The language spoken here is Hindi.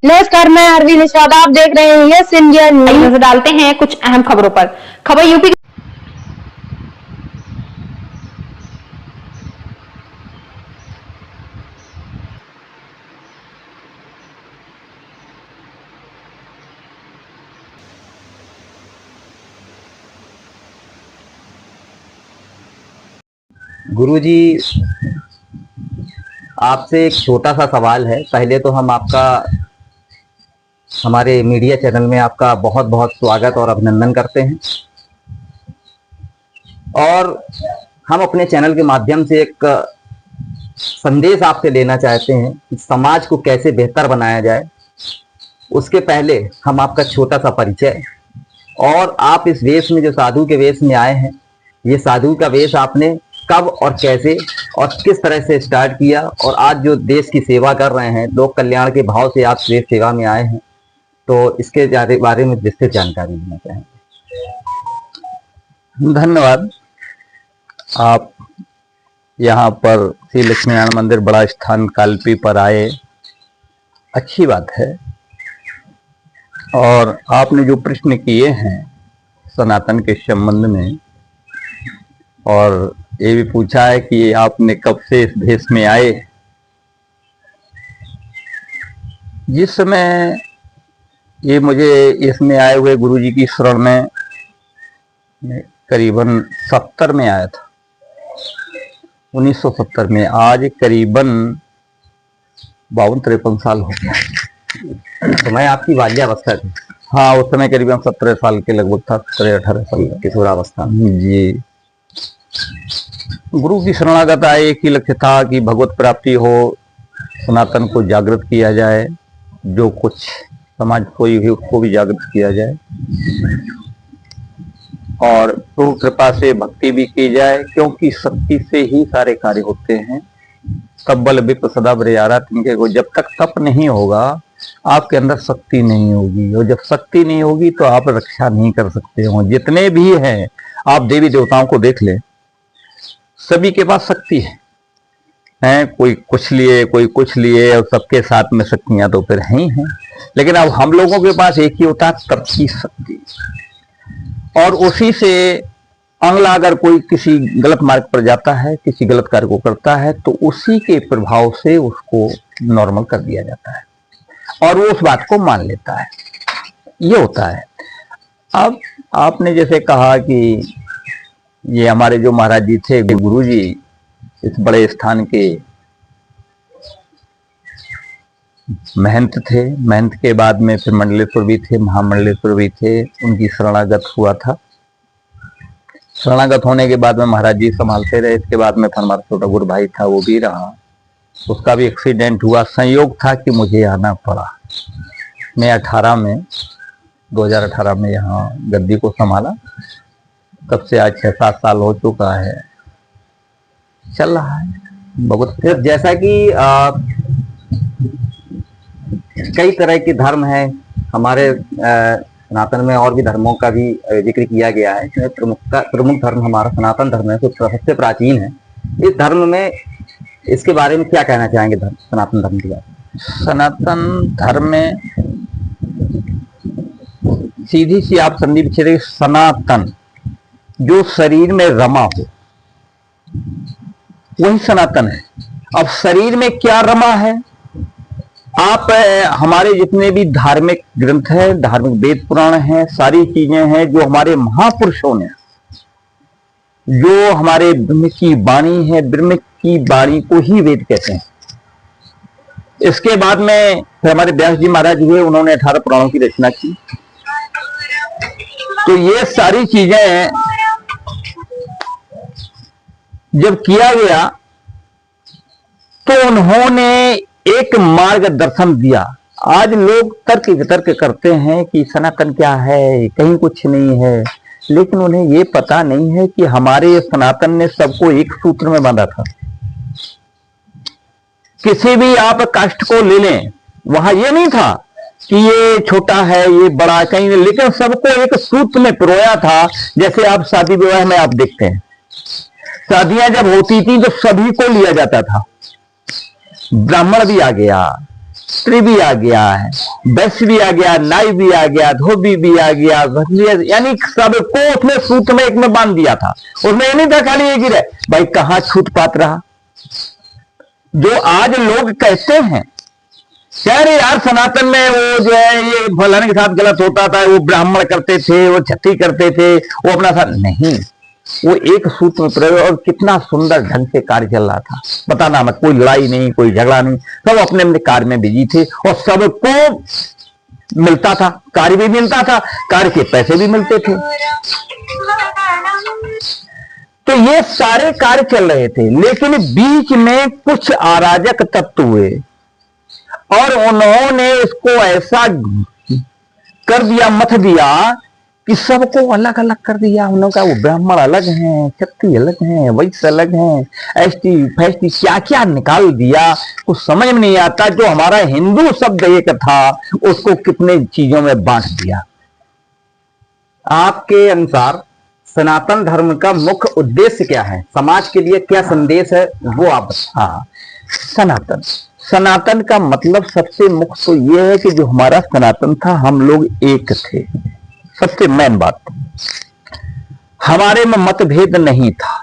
नमस्कार, मैं अरविंद निषाद। आप देख रहे हैं यस इंडिया न्यूज। नजर डालते हैं कुछ अहम खबरों पर। खबर यूपी गुरुजी, आपसे एक छोटा सा सवाल है। पहले तो हम आपका हमारे मीडिया चैनल में आपका बहुत बहुत स्वागत और अभिनंदन करते हैं, और हम अपने चैनल के माध्यम से एक संदेश आपसे लेना चाहते हैं कि समाज को कैसे बेहतर बनाया जाए। उसके पहले हम आपका छोटा सा परिचय, और आप इस वेश में जो साधु के वेश में आए हैं, ये साधु का वेश आपने कब और कैसे और किस तरह से स्टार्ट किया, और आज जो देश की सेवा कर रहे हैं, लोक कल्याण के भाव से आप देश सेवा में आए हैं, तो इसके बारे में विस्तृत जानकारी देना चाहेंगे। धन्यवाद। आप यहाँ पर श्री लक्ष्मी नारायण मंदिर बड़ा स्थान कालपी पर आए, अच्छी बात है। और आपने जो प्रश्न किए हैं सनातन के संबंध में, और ये भी पूछा है कि आपने कब से इस देश में आए। जिस समय ये मुझे इसमें आए हुए गुरुजी की शरण में करीबन 70 में आया था, 1970 में। आज करीबन 52-53 साल हो गया। समय आपकी बाल्यावस्था थी? हाँ, उस समय करीबन 17 साल के लगभग था, 17-18 साल किशोरावस्था। जी। गुरु की शरणागत आए, एक ही लक्ष्य था कि भगवत प्राप्ति हो, सनातन को जागृत किया जाए, जो कुछ समाज कोई भी उसको भी जागृत किया जाए, और प्रभु कृपा से भक्ति भी की जाए, क्योंकि शक्ति से ही सारे कार्य होते हैं। तब बल विप सदा बरियारा तिनके को। जब तक तप नहीं होगा आपके अंदर शक्ति नहीं होगी, और जब शक्ति नहीं होगी तो आप रक्षा नहीं कर सकते हो। जितने भी हैं, आप देवी देवताओं को देख लें, सभी के पास शक्ति है। कोई कुछ लिए, कोई कुछ लिए, और सबके साथ में शक्तियां तो फिर हैं ही हैं। लेकिन अब हम लोगों के पास एक ही होता है, तप की शक्ति। और उसी से अगला अगर कोई किसी गलत मार्ग पर जाता है, किसी गलत कार्य को करता है, तो उसी के प्रभाव से उसको नॉर्मल कर दिया जाता है, और वो उस बात को मान लेता है। ये होता है। अब आपने जैसे कहा कि ये हमारे जो महाराज जी थे, गुरु जी, इस बड़े स्थान के महंत थे। महंत के बाद में फिर मंडलेश्वर भी थे, महामंडलेश्वर भी थे। उनकी शरणागत हुआ था। शरणागत होने के बाद में महाराज जी संभालते रहे। इसके बाद में फिर हमारा छोटा गुरु भाई था, वो भी रहा। उसका भी एक्सीडेंट हुआ। संयोग था कि मुझे आना पड़ा। मैं 2018 में यहाँ गद्दी को संभाला। तब से आज 6-7 साल हो चुका है, चल रहा है बहुत। फिर जैसा कि कई तरह के धर्म हैं हमारे सनातन में, और भी धर्मों का भी जिक्र किया गया है। इसमें प्रमुख धर्म हमारा सनातन धर्म है, जो सबसे प्राचीन है। इस धर्म में, इसके बारे में क्या कहना चाहेंगे सनातन धर्म के बारे में? सनातन धर्म में सीधी सी आप संधि विच्छेद, सनातन जो शरीर में रमा हो वही सनातन है। अब शरीर में क्या रमा है? आप हमारे जितने भी धार्मिक ग्रंथ है, धार्मिक वेद पुराण हैं, सारी चीजें हैं जो हमारे महापुरुषों ने, जो हमारे ब्रह्म की वाणी है, ब्रह्म की वाणी को ही वेद कहते हैं। इसके बाद में फिर हमारे व्यास जी महाराज हुए, उन्होंने 18 पुराणों की रचना की। तो ये सारी चीजें जब किया गया तो उन्होंने एक मार्गदर्शन दिया। आज लोग तर्क वितर्क करते हैं कि सनातन क्या है, कहीं कुछ नहीं है, लेकिन उन्हें ये पता नहीं है कि हमारे सनातन ने सबको एक सूत्र में बांधा था। किसी भी आप कास्ट को ले लें, वहां ये नहीं था कि ये छोटा है, ये बड़ा, कहीं नहीं, लेकिन सबको एक सूत्र में पिरोया था। जैसे आप शादी विवाह में आप देखते हैं, शादियां जब होती थी तो सभी को लिया जाता था। ब्राह्मण भी आ गया, स्त्री भी आ गया है, वैश्य भी आ गया, नाई भी आ गया, धोबी भी आ गया, यानी सबको उसने सूत्र में एक में बांध दिया था। उसमें ये नहीं था खाली एक ही रहे। भाई कहां छूट पात रहा। जो आज लोग कहते हैं अरे यार सनातन में वो जो है ये फलाने के साथ गलत होता था, वो ब्राह्मण करते थे, वो छठी करते थे, वो अपना साथ नहीं, वो एक सूत्र में प्रयोग और कितना सुंदर ढंग से कार्य चल रहा था। बताना मत, कोई लड़ाई नहीं, कोई झगड़ा नहीं, सब अपने अपने कार्य में बिजी थे और सबको मिलता था, कार्य भी मिलता था, कार्य के पैसे भी मिलते थे। तो ये सारे कार्य चल रहे थे, लेकिन बीच में कुछ अराजक तत्व हुए और उन्होंने इसको ऐसा कर दिया, मथ दिया कि सबको अलग अलग कर दिया। उन्होंने कहा वो ब्राह्मण अलग हैं, क्षत्रिय अलग हैं, वैश्य अलग हैं, एसटी फैसटी क्या क्या निकाल दिया, कुछ समझ में नहीं आता। जो हमारा हिंदू शब्द एक था उसको कितने चीजों में बांट दिया। आपके अनुसार सनातन धर्म का मुख्य उद्देश्य क्या है, समाज के लिए क्या संदेश है, वो आप बताएं। हाँ, सनातन का मतलब सबसे मुख्य तो यह है कि जो हमारा सनातन था, हम लोग एक थे। सबसे मेन बात, हमारे में मतभेद नहीं था।